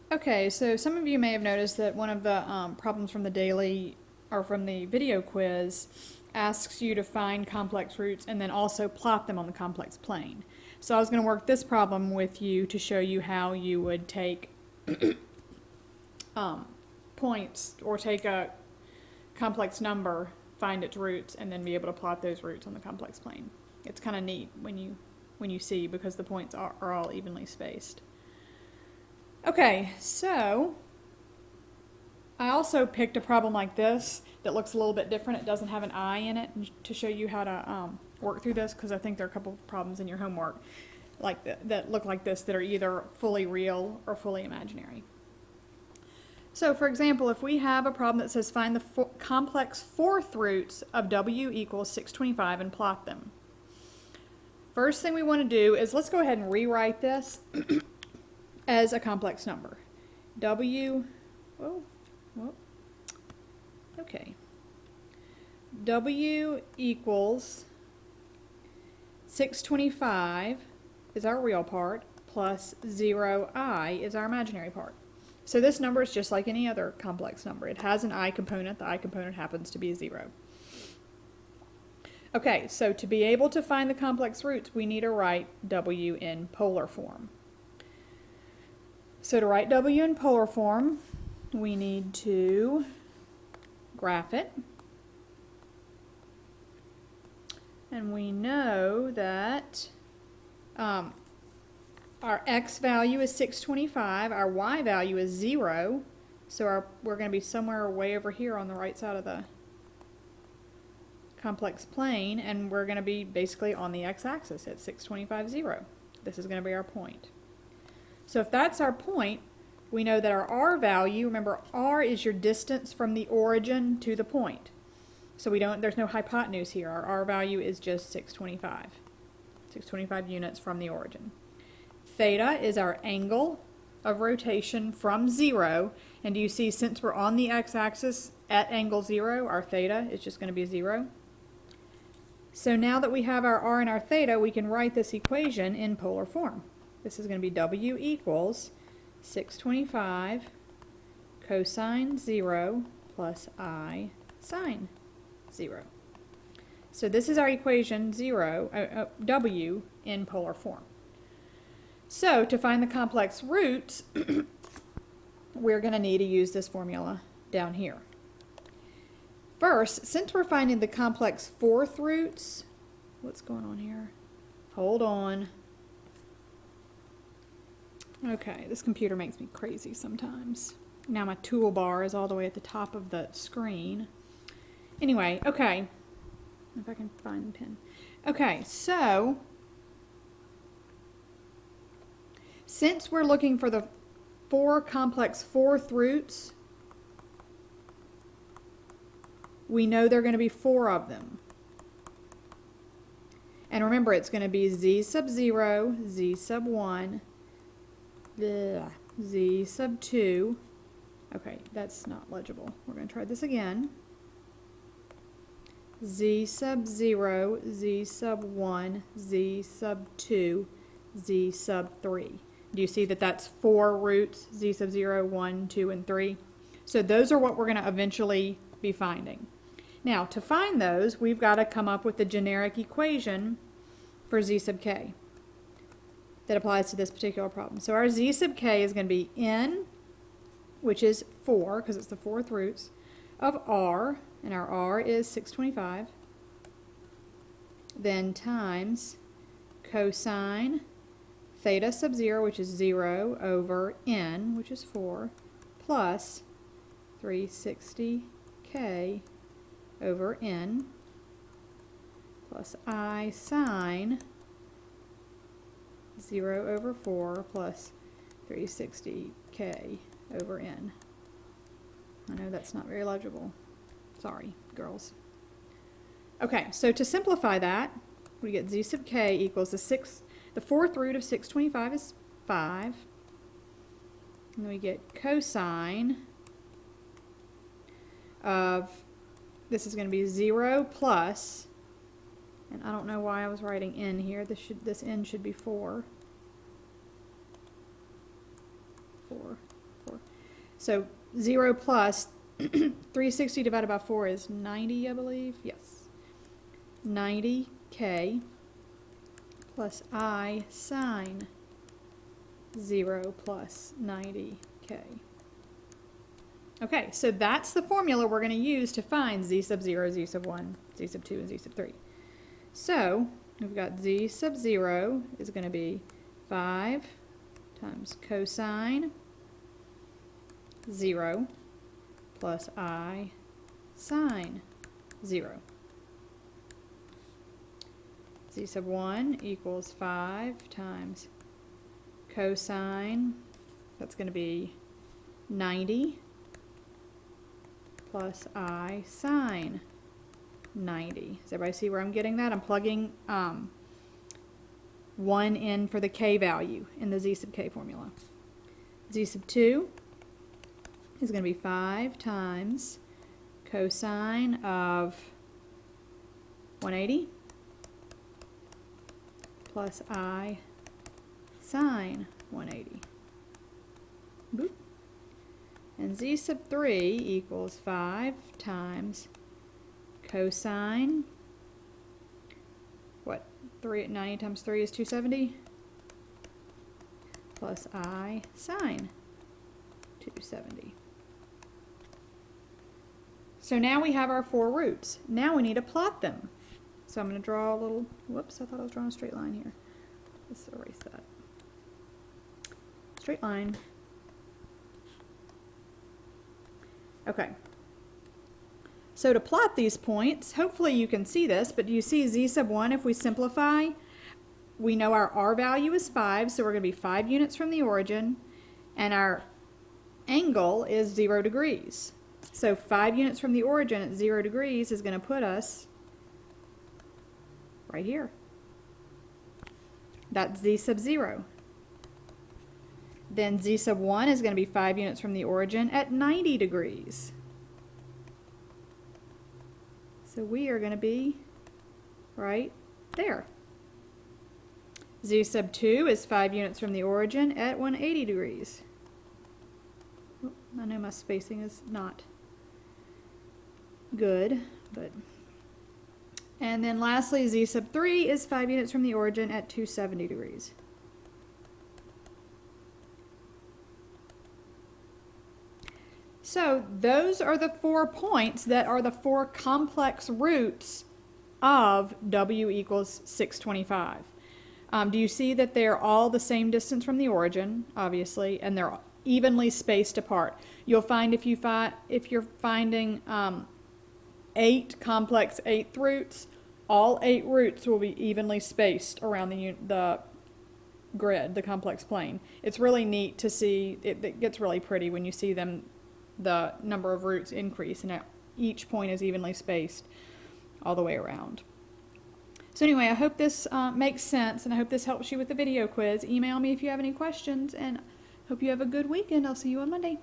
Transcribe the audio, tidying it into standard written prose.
Okay, so some of you may have noticed that one of the problems from the daily or from the video quiz asks you to find complex roots and then also plot them on the complex plane. So I was going to work this problem with you to show you how you would take points or take a complex number, find its roots, and then be able to plot those roots on the complex plane. It's kind of neat when you see because the points are all evenly spaced. Okay, so I also picked a problem like this that looks a little bit different. It doesn't have an I in it to show you how to work through this because I think there are a couple of problems in your homework like that look like this that are either fully real or fully imaginary. So for example, if we have a problem that says find the complex fourth roots of w equals 625 and plot them. First thing we want to do is let's go ahead and rewrite this as a complex number. Okay. W equals 625 is our real part, plus 0i is our imaginary part. So this number is just like any other complex number. It has an I component. The I component happens to be 0. Okay, so to be able to find the complex roots, we need to write W in polar form. So to write W in polar form, we need to graph it. And we know that our x value is 625, our y value is 0, so we're going to be somewhere way over here on the right side of the complex plane, and we're going to be basically on the x-axis at 625, 0. This is going to be our point. So if that's our point, we know that our r value, remember r is your distance from the origin to the point. So there's no hypotenuse here. Our r value is just 625 units from the origin. Theta is our angle of rotation from 0. And do you see, since we're on the x-axis at angle 0, our theta is just going to be 0. So now that we have our r and our theta, we can write this equation in polar form. This is going to be W equals 625 cosine 0 plus I sine 0. So this is our equation W in polar form. So to find the complex roots, we're going to need to use this formula down here. First, since we're finding the complex fourth roots, what's going on here? Hold on. Okay, this computer makes me crazy sometimes. Now my toolbar is all the way at the top of the screen. Anyway, okay. If I can find the pen. Okay, so since we're looking for the four complex fourth roots, we know there are going to be 4 of them. And remember, it's going to be z sub 0, z sub 1, z sub 2. Okay, that's not legible. We're going to try this again. Z sub 0, z sub 1, z sub 2, z sub 3. Do you see that that's 4 roots, z sub 0, 1, 2, and 3? So those are what we're going to eventually be finding. Now, to find those, we've got to come up with the generic equation for z sub k that applies to this particular problem. So our z sub k is going to be n, which is 4, because it's the fourth roots, of r, and our r is 625, then times cosine theta sub 0, which is 0, over n, which is 4, plus 360k over n, plus I sine 0 over 4 plus 360k over n. I know that's not very legible. Sorry, girls. Okay, so to simplify that, we get z sub k equals the fourth root of 625 is 5. And then we get cosine of, this is going to be 0 plus, and I don't know why I was writing n here. This n should be 4. So 0 plus 360 divided by 4 is 90, I believe. Yes. 90k plus I sine 0 plus 90k. Okay, so that's the formula we're going to use to find z sub 0, z sub 1, z sub 2, and z sub 3. So we've got z sub 0 is going to be 5 times cosine 0 plus I sine 0. Z sub 1 equals 5 times cosine, that's going to be 90 plus I sine 90. Does everybody see where I'm getting that? I'm plugging 1 in for the k value in the z sub k formula. Z sub 2 is going to be 5 times cosine of 180 plus I sine 180. Boop. And z sub 3 equals 5 times cosine, what, 90 times 3 is 270, plus I sine 270. So now we have our 4 roots. Now we need to plot them. So I'm going to draw a little, whoops, I thought I was drawing a straight line here. Let's erase that. Straight line. Okay. So to plot these points, hopefully you can see this, but do you see z sub 1, if we simplify, we know our r value is 5, so we're going to be 5 units from the origin, and our angle is 0 degrees. So 5 units from the origin at 0 degrees is going to put us right here. That's z sub 0. Then z sub 1 is going to be 5 units from the origin at 90 degrees. So we are going to be right there. Z sub 2 is 5 units from the origin at 180 degrees. Oh, I know my spacing is not good, but... And then lastly, z sub 3 is 5 units from the origin at 270 degrees. So those are the 4 points that are the 4 complex roots of w equals 625. Do you see that they're all the same distance from the origin, obviously, and they're evenly spaced apart? You'll find if you're finding 8 complex 8th roots, all 8 roots will be evenly spaced around the grid, the complex plane. It's really neat to see. It gets really pretty when you see them, the number of roots increase, and each point is evenly spaced all the way around. So anyway, I hope this makes sense, and I hope this helps you with the video quiz. Email me if you have any questions, and hope you have a good weekend. I'll see you on Monday.